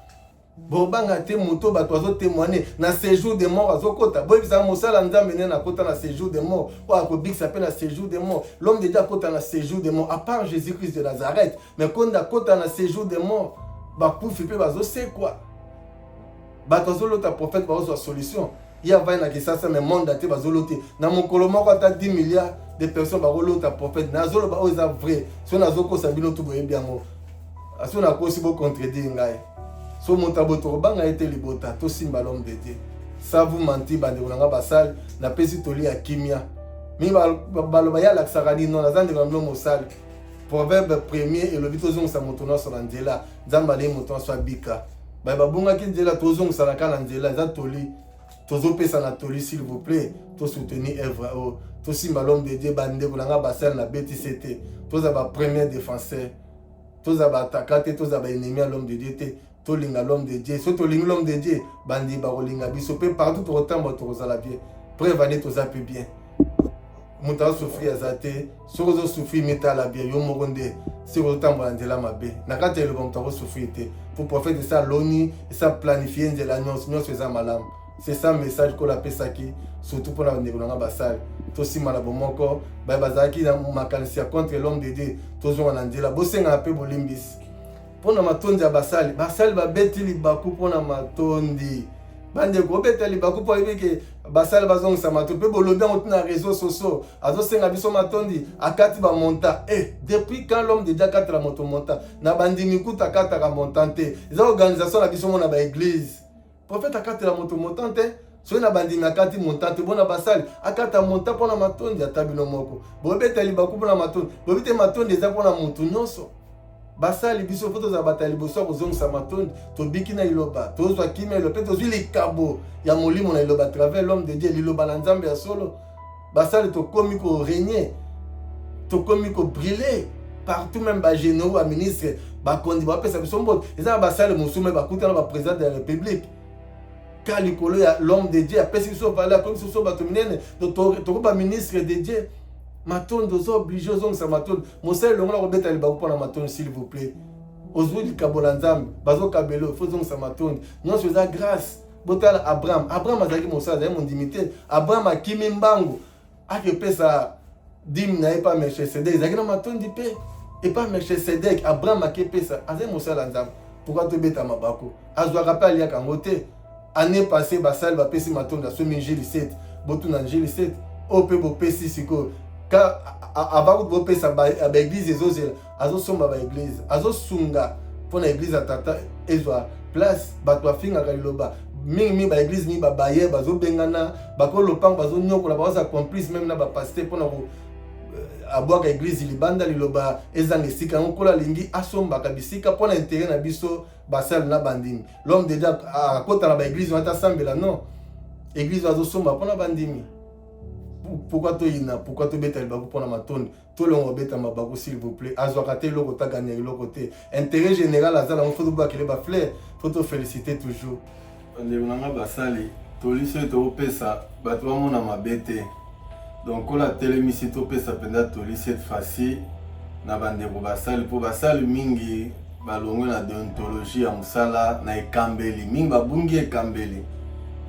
bobanga te mutu bato azo témoigner na séjour de mort azokota boy bisa mosala nzambe ne na kota na séjour de mort o akobikisa pe na séjour de mort l'homme de Dieu akota na séjour de mort à part Jésus-Christ de Nazareth mais quand akota na séjour de mort bakufi pe bazo c'est quoi bato azolota prophète bazo solution il y a na Kisasa mais monde ate bazolote na mokolo moko ata 10 milliards de personnes bazolota prophète na zolo ba o eza vrai so nazoko sabino to boyebi yango aso na kosi bo contredire ngai so montabo to banga ete libota to simba l'homme de Dieu ça vous mentir bande konanga basal na pesi toli ya kimia mi baloba ya laksarani non azande kwa mlomo sal proverbe premier et le bitozong sa motono sur nzela nzamba le motono so bika ba babunga ki nzela tozong sa na nzela za toli tozo pesa na toli s'il vous plaît to soutenir œuvre o to simba l'homme de Dieu bande konanga basal na BTCT toza ba premier défenseur toza ba attaquant toza ba ennemi à l'homme de Dieu te tolinga l'homme de Dieu so tolinga l'homme de Dieu bandi ba kolinga biso pe partout to rotambo to za la bien prévaler to za peu bien muta souffrir azate sokozo souffrir meta la bien yo mokonde siko tambola nzela mabe nakata le bon to souffrir te pour prophète ça loni ça planifier nzela nyonso eza malamu c'est ça message ko la pesaki surtout pour la ndeko nga basal to simala bomoko ba bazaki na makanisi contre l'homme de Dieu tozo na nzela bosenga pe bolimbisi pona matondi ya basali ba beti libaku pona matondi bande ko beta libaku po yebeke basali bazongisa matondi pe bolobi ngo na réseaux sociaux azosenga biso matondi akati ba monta depuis quand l'homme de Dieu akati la moto monta na bandi mikuta akata ka montante za organisation na biso mona ba église prophète akati la moto montante so na bandi akati montante bona basali akata monta pona matondi atabino moko bo beta libaku pona matondi bo bite matondi za pona mutu nyonso basali biso foto za batali boso kozongisa matondi tobiki na iloba tozwa kimia iloba tozwi likabo ya molimo na iloba travers l'homme de Dieu liloba na nzambe ya solo basali tokomi ko régner tokomi ko briller partout même ba généraux ba ministre ba kondi ba pesa biso mbote eza basali musume ba kutana ba président de la république kalikolo ya l'homme de Dieu apesi biso parler comme so ba tominene to ba ministre de Dieu matondo zo obligé ozongisa matondo mosali longola kobeta libaku mpona matondo s'il vous plaît ozwi likabo na nzambe bazokabelo fo ozongisa matondo nyonso eza grâce botala abraham azalaki mosali azali mondimi te abraham akimi mbangu akepesa dime na ye pa melchisedek ezalaki na matondi mpe epa melchisedek abraham akepesa azali mosali ya nzambe pourkui tobeta mabako azwaka mpe aliaka yango te année passé basali bapesi matondo asomi njili 7 botuna njili 7 oyo mpe bopesi sikoyo avant que vous puissiez à l'église ezozela azosomba ba église azosunga pour na église atata ezwa place bato afingaka liloba mingi ba église ni ba baye bazobengana bakolopango bazonyokola baza complice même na ba pasteur pour na abwaka église libanda liloba ezanga esika ngokola lingi asombaka bisika pour na intérêt na biso basali na bandimi l'homme déjà akota na ba église ata sambela non église azosomba pour na bandimi pourquoi to ina pourquoi to beta libaku pona matondi to longo beta mabaku s'il vous plaît azwaka te loko ta gagner loko te intérêt général azala on faut to bakele ba fleur faut te féliciter toujours ndebunanga basali toliso to pesa bato bamona mabete donc la télémisi to pesa penda toliso facile na bandeko basali po basali mingi balongwe na déontologie ya musala na ekambeli mingi babungi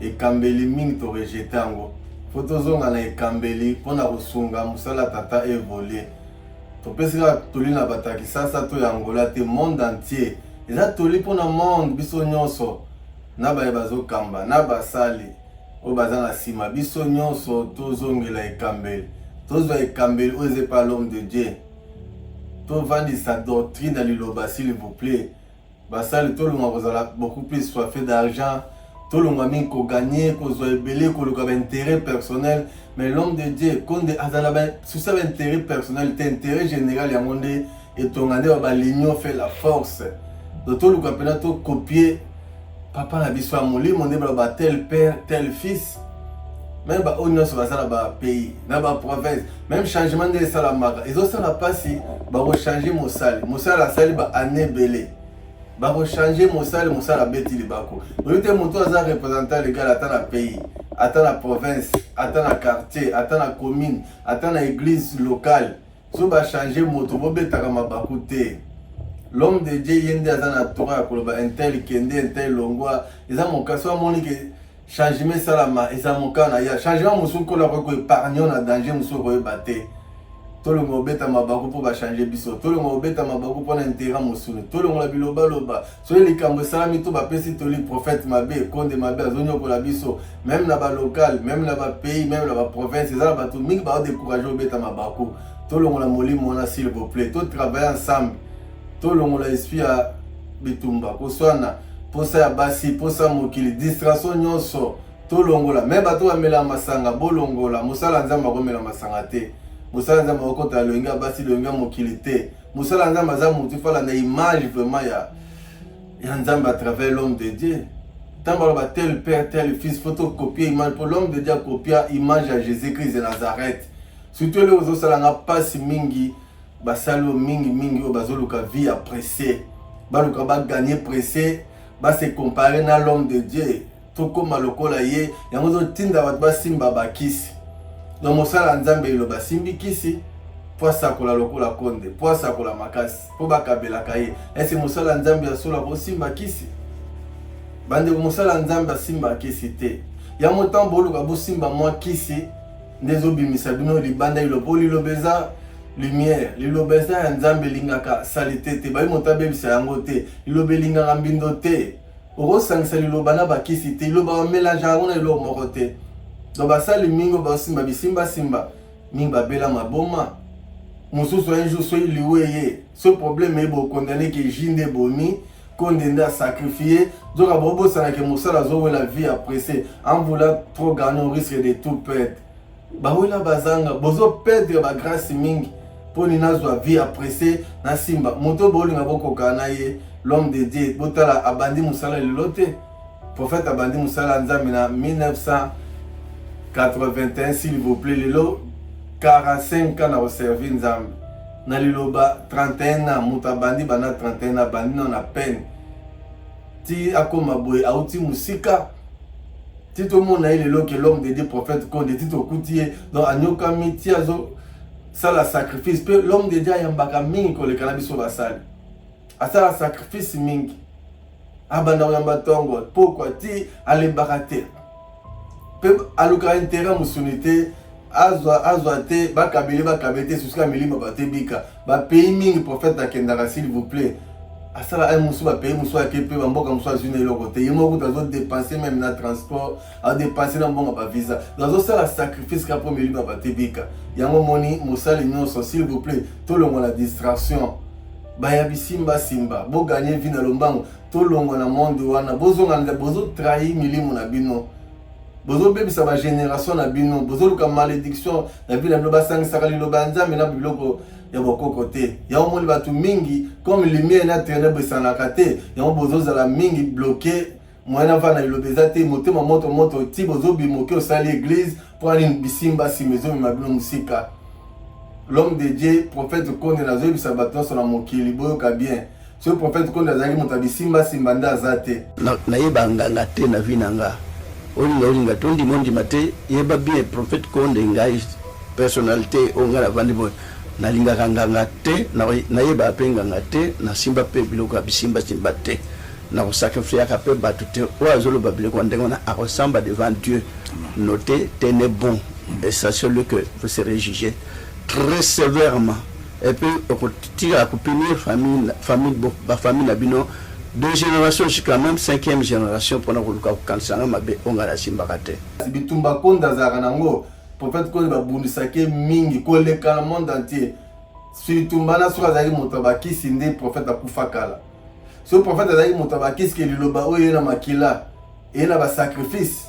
ekambeli mingi to rejeter yango fotozonga na ekambeli mpona kosunga musala tata évoluer topesika toli na bataki sasa to yangola te monde entier eza toli mpona monde biso nyonso na baye bazokamba na basali oyo baza na nsima biso nyonso tozongela ekambeli tozwa ekambeli oyo eza pa l'homme de Dieu tovandisa doctrine na liloba s'il vous plaît basali tolonga kozala beaucoup plus soifé d'argent tolonga mingi koganye kozwa ebele koluka baintérêt personnel mais l'homme de Dieu konde azala souci ya baintérêt personnel te intérêt général yango nde etonga nde balignon fait la force donc toluka mpena tocopier papa na biso ya molimo nde baloba tel père tel fils même oyo nyonso baza na bapays na baprovince même changement nde esalamaka ezosala mpasi bakochange mosali asali baannée ebele bakochange mosali abeti libako oyo te moto aza représentant légal ata na pays ata na province ata na quartier ata na commune ata na église locale so bachange moto bobetaka mabaku te l'homme de Dieu yende aza na toka ya koloba intel kende intel longwa eza moka so amoni ke changement salama eza moka na ya changement mosusu kola ko épargne na danger mosusu koyeba te tolongo obeta mabaku mpo bachange biso tolongo obeta mabaku mpona intérêt mosuni tolongola bilobaloba soki likambo esalami to bapesi toli prophète mabe konde mabe azonyokola biso même na balocal même na bapays même na baprovince eza na bato mingi baodécourage obeta mabaku tolongola molimo wana s'il vous plaît totravaille ensemble tolongola esprit ya bitumba koswana posa ya basi posa mokili distraction nyonso tolongola me bato bamela masanga bolongola mosala nzambe akomela masanga te mosala nzambe akokota loyenge ya basi loyenge ya mokili te mosala nzambe aza motu fala na image vraiment ya nzambe à travers l'homme de Dieu ntango baloba tel père tel fils photocopie image pour l'homme de Dieu akopia image ya Jésus-Christ de Nazareth surtout ele ozosalanga mpasi mingi basali oyo mingi oyo bazoluka vie ya pressé baluka baganye pressé base comparer na l'homme de Dieu tokoma lokola ye yango ozotinda bato basimba bakisi donc mosala nzambe eloba simbi kisi po asakola lokola konde po asakola makasi po bakabelaka ye ese mosala nzambe asola kosimba kisi bandeko mosala nzambe asimba kisi te ya motan boluka bosimba mwa kisi nde ezobimisa bino libanda iloba liloba eza lumière liloba eza ya nzambe elingaka salite te bayi moto abebisa yango te liloba elingaka mbindo te okosangisa liloba na bakisi te liloba bamelange yango na eloko moko te donc basali mingi basimba bisimbasimba mingi babela maboma mosusu un jour soki liwe ye so problème ye bokondane ke ji nde bomi konde nde asacrifie zoka bobosanake mosala azowela vie apressé en voulant trop gagner au risque de tout perdre bawela bazanga bozoperdre bagrâce mingi mpo nini azwa vie apressé na simba moto bolinga bokoka na ye l'homme de Dieu botala abandi mosala lelo te prophète abandi mosala nzambe na 1981 s'il vous plaît lelo 45 ans na koservi nzambe na liloba 31 ans moto abandi bana 31 ans abandi na peine ti akoma boye auti musika ti tomona ye lelo ke l'homme de Dieu prophète konde ti tokuti ye donc anyokami ti azo sala sacrifice mpe l'homme de Dieu ayambaka mingi koleka na biso basali asala sacrifice mingi abanda koyamba ntongo pokwa ti alembaka te mpe alukaka intérêt mosuni te azwa te bakabeli te susika milima batebika bapays mingi prophète akendaka s'il vous plaît asala ay mosu bapays mosu ake mpe bamboka mosu azwi na eloko te ye moko azodepense même na transport adepense na mbongo bavisa azosala sacrifice ka mpo milima batebika yango moni mosali nyonso s'il vous plaît tolongola distraction baya bisimbasimba boganye vi na lombango tolongwa na monde wana bozonga bozotrahi milimo na bino bozobebisa bagénération na bino bozoluka malédiction na vi na bino basangisaka liloba nzambe na biloko ya bokoko te yango moni bato mingi comme lumière na ténèbre esanaka te yango bozozala mingi bloqué moyen va na ilobeza te motema moto ti bozobi moke osali église pour aller bisimba simezo mabino musika. L'homme de Dieu prophète Konde na zobi sabaton sur la mokili boyoka bien. Ce prophète Konde azali motabisimba simbanda azate. Na yeba nganga te na vinanga. Olinga tondi mondi mate yeba bien prophète Konde ngai personnalité onga la vandi boy. Na linga nganga te na yeba nganga te na simba pe biloko bisimba simba te. Na sacrifier ka pe batute oazolo babile ko ndengona a ressemble devant Dieu. Notez tenez bon et sachez-le que vous serez jugé très sévèrement. Et puis on à punir famille nabino 2 générations jusqu'à même 5e génération pour nous kansanga mabe ongala simbakate. Bitumba konda za kanango prophète ko ba bundisake mingi ko le kala monde entier. Surtout bana sur azali motabaki sinde prophète akufakala. Ce prophète azali motabaki ce que liloba oyo na makila et na ba sacrifice.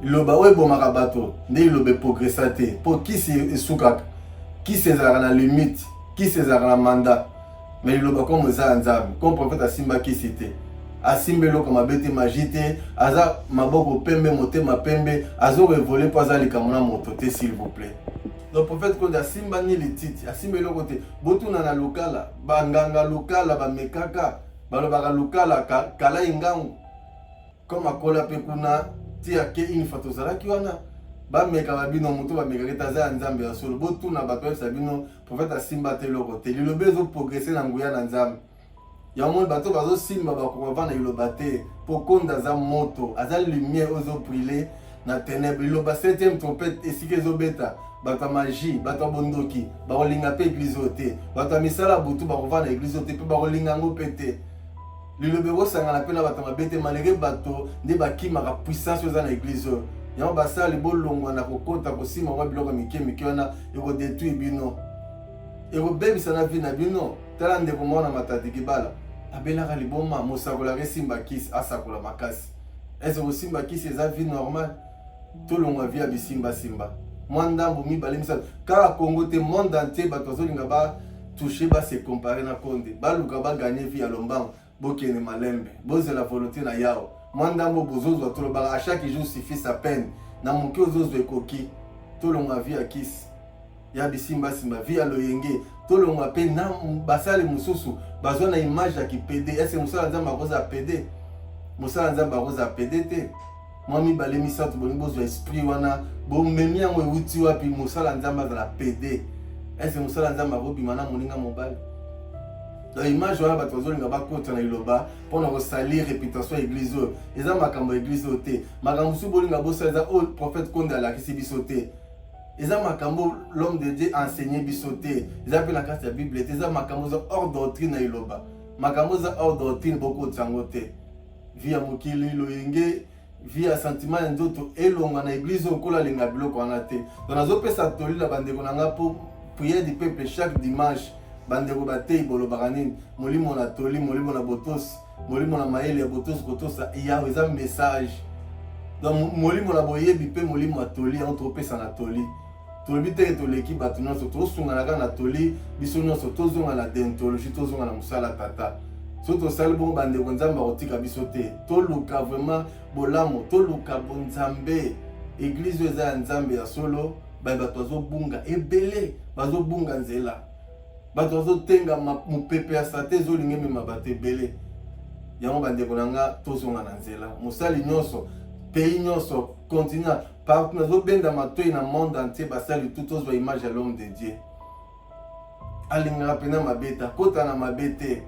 Liloba oyo bomaka bato nde lilobe progressate pour qui c'est sukaka. Qui c'est la limite, qui c'est la mandat. Mais il a comme ça ensemble, comme prophète Asimba qui c'était. Asimbelo comme abete magite, aza maboko pembe mote ma pembe, azo revolé pas ali kamona mototé s'il vous plaît. Le prophète quand Asimba ni les titres, Asimbelo côté, botuna na lokala, banganga lokala ba mekaka, balobaka lokala kala ingangu. Comme akola pekuna tia ke une photo zala kiwana. Ba meka babino moto ba meka ketaza nzambe ya solo botu na bato sabino prophète Asimba te loko te lilobezo progresser na nguya na nzambe ya mo bato bazo simba ba ko vana ilobate pour konda za moto azali lumière ozo briller na ténèbres liloba 7e trompette esike zo beta bato magie bato bondoki ba olinga pe église ote bato misala butu ba ko vana église ote pe ba olinga ngo pete lilobe go sangana pe na bato mabete malgré bato nde bakima ka puissance oza na église. Y'a basali bolongwa na kokota kosima wa biloko mike wana eko détruire bino eko bebisa na vie na bino tala ndeko mwana matati kibala abelaka liboma mosakola resimba kisi asakola makasi ese kosimba kisi eza vie normale tolongwa vie ya bisimba simba mwa ndambo mibale misato kaka Congo te monde entier bato azolinga ba toucher ba se comparer na Konde baluka ba gagner vie ya lombango bokene malembe bozela volonté na yao Mandambo bozozo tolobaka à chaque jour suffit sa peine na moke ozozo ekoki tolonga vie ya kisi ya bisimba simba vie ya loyenge tolonga pe na basale mususu bazwa na image ya kipede est-ce que musala nzamba akoza pede musala nzamba akoza pede te mwami bale misato boni bozwa esprit wana bomemi yango ewuti wapi musala nzamba za la pede est-ce que musala nzamba akobima na moninga mobali. La image wana bato bazolinga bakota na iloba mpona kosalir réputation ya église oyo eza makambo ya église oyo te makambo mosusu bolinga bosala eza oyo prophète Konde alakisi biso te eza makambo l'homme de Dieu enseigné biso te eza mpe na kati ya bible te eza makambo eza hors doctrine na iloba makambo eza hors doctrine bokotisa yango te vie ya mokili loyenge vie ya sentiment ya nzoto elonga na église oyo kola alinga biloko wana te donc nazopesa toli na bandeko na nga mpo prière du peuple chaque dimanche bandeko batei bolobaka nini molimo na toli molimo na botosi molimo na mayele ya botosi kotosa yawe eza message donc molimo na boyebi mpe molimo ya toli yango topesa na toli tolobi teke toleki bato nyonso tosunganaka na toli biso nyonso tozonga na déontologie tozonga na mosala tata so tosali bongo bandeko nzambe akotika biso te toluka vraiment bolamu toluka bonzambe église oyo eza ya nzambe ya solo bato bazobunga ebele bazobunga nzela bato bazotenga mopepe ya sate ezolinga emema bato ebele yango bandeko na nga tozonga na nzela mosali nyonso pays nyonso continent partout nazobenda matoi na monde entier basali tout tozwa image ya l'homme de Dieu alingaka mpena mabe te akota na mabe te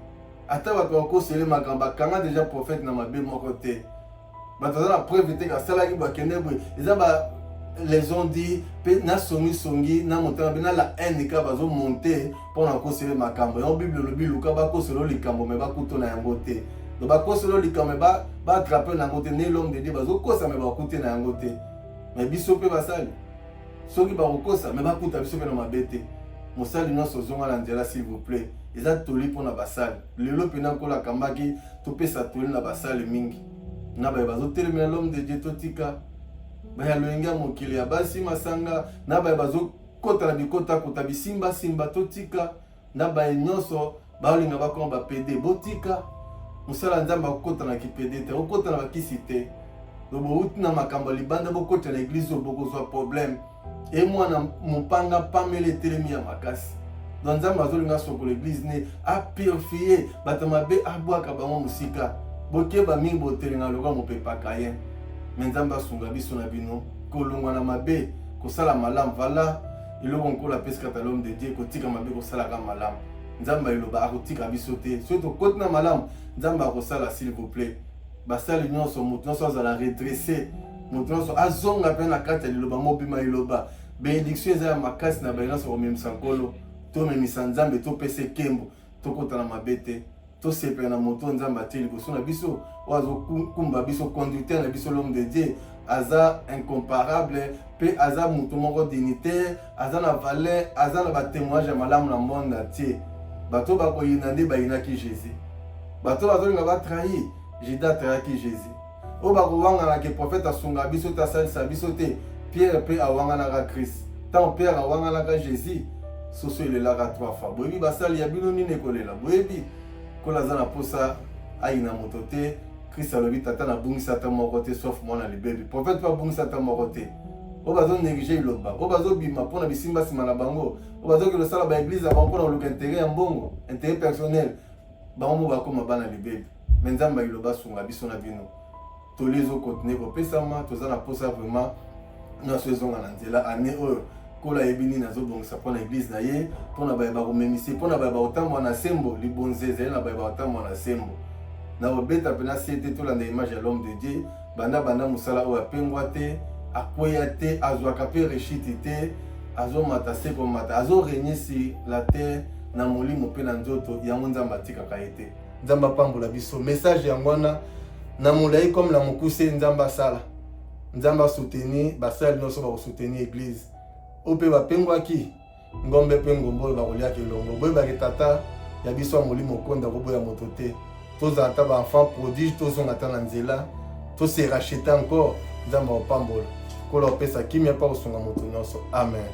ata bato bakosele makambo bakanga deja prophète na mabe moko te bato aza na preuve te asalaki bakende boye eza les ont dit na songi na motema be na la haine ka bazo monter pour na kosele makambo ya bible lobi luka ba koselo likambo me bakuto na yango te do ba koselo likambo ba attraper na yango te ne l'homme de Dieu bazo kosa me bakuté na yango te mais biso pe basali soki ba kosa me bakuta biso pe na mabete mosali nyonso zonga na nzela s'il vous plaît eza toli pour na basali lelo pe na kola kambaki to pesa toli na basali mingi na ba bazo telemela l'homme de Dieu totika baya loyenga mokili ya basi masanga na baya bazo kota na bikota kota bisimba simba totika na baya nyonso baolinga bakoma bapede botika musala nzambe akota na kipede te okota na bakisi te lobo uti na makambo libanda bokota na église bokozwa problème et mwana mopanga pamele telemi ya makasi donc nzambe azolinga soko l'église ne a purifier bato mabe abwaka bango musika bokeba mingi botelinga lokola mopepaka ye me nzambe asunga biso na bino kolongwa na mabe kosala malamu vala eloko nkola apesi kata l'homme de Dieu kotika mabe kosalaka malamu nzambe eloba akotika biso te soki tokoti na malamu nzambe akosala s'il vous plaît basali nyonso moto nyonso azala redresse moto nyonso azonga mpe na kati ya liloba mobima liloba bénédiction eza ya makasi na baye nyonso komemisa nkolo tomemisa nzambe topesa ekembo tokota na mabe te tosepela na moto nzambe atie liboso na biso oyo azokumba biso conducteur na biso l'homme de Dieu aza incomparable mpe aza moto moko dignitaire aza na valeur aza na batémoignage ya malamu na monde atie bato bakoyina nde bayinaki Jésus bato bazolinga batrahir Judas atrahaki Jésus oyo bakowanganaka prophète asunga biso te asalisa biso te Pierre mpe awanganaka Christ ntango Pierre awanganaka Jésus soso elelaka 3 fois boyebi basali ya bino nini ekolela boyebi kola aza na posa ayina moto te Christ alobi tata nabungisa ata moko te sauf mwana libebi prophète mpe abungisa ata moko te oyo bazonéglige iloba oyo bazobima mpona bisimba nsima na bango oyo bazoki losala baeglise ya bango mpona koluka intérêt ya mbongo intérêt personnel bango mo bakoma bana libebi me nzambe iloba asunga biso na bino toli ezokontinue kopesama toza na posa vraiment nyonso ezonga na nzela ane oyo kola yebi nini azobongisa mpona église na ye mpona bayeba komemisi mpona bayeba kotambola na sembo libonze ezali na bayeba kotambola na sembo na kobeta mpena sie te tolanda image ya l'homme de Dieu banda mosala oyo apengwa te akweya te azwaka mpe rechiti te azomata se komata azoregne si la terre na molimo mpe na nzoto yango nzambe atikaka ye te nzambe apambola biso message yango wana na molai comme na mokuse nzambe asala nzambe asoutenir basali nyonso bakosoutenir église oyo mpe bapengwaki ngombe mpe ngombo oyo bakoliaka elongo boyebaki tata ya biso ya molimo okonda koboya moto te tozala ata baenfant prodige tozonga ata na nzela tose rachete encore nzambe akopambola kola opesa kimia mpa kosunga moto nyonso amen.